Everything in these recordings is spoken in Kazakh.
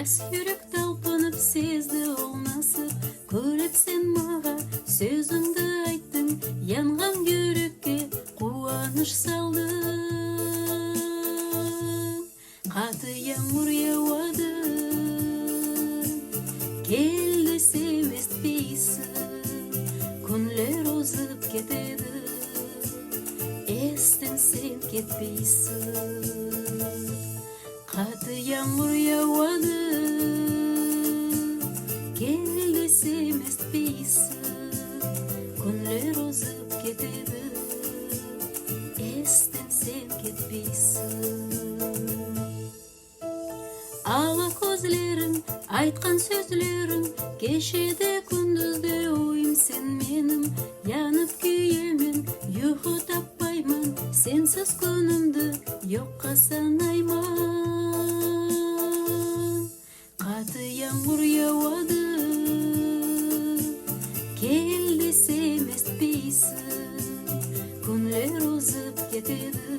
Жас жүрек талпынып сезді ол насып, көріп сен маға сөзіңді айттың, янған жүрекке қуаныш салдың. Қаты яңғыр яуады, кел десем естпейсің, күнлер озып кетеді, естен сен кетпейсің. Қаты яңғыр яуады, кел десем естпейсің, күнлер озып кетеді, естен сен кетпейсің. Ала көзлерің, айтқан сөзлерің, кешеде күндізде ойым сен менің, янып күйемін, ұйқы таппаймын, сенсіз күнімді жоққа санаймын. Қаты яңғыр яуады, кел десем естпейсің, күнлер озып кетеді,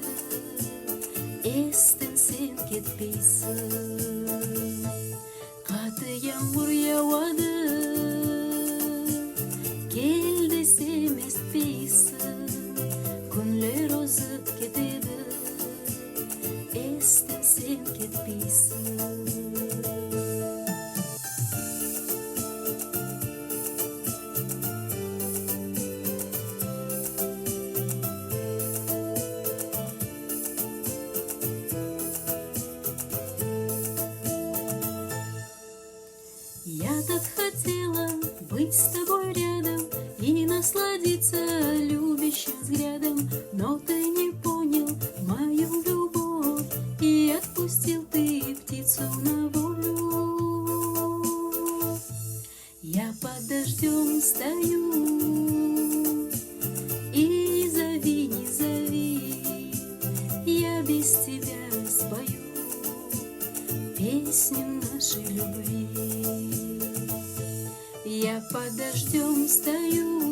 естен сен кетпейсің. Қаты яңғыр яуады, кел десем естпейсің, күнлер озып кетеді, естен сен кетпейсің. Я так хотела быть с тобой рядом и насладиться любящим взглядом, но ты не понял мою любовь и отпустил ты птицу на волю. Я под дождем стою и зови, не зови, я без тебя спою песню нашей любви. Я под дождем стою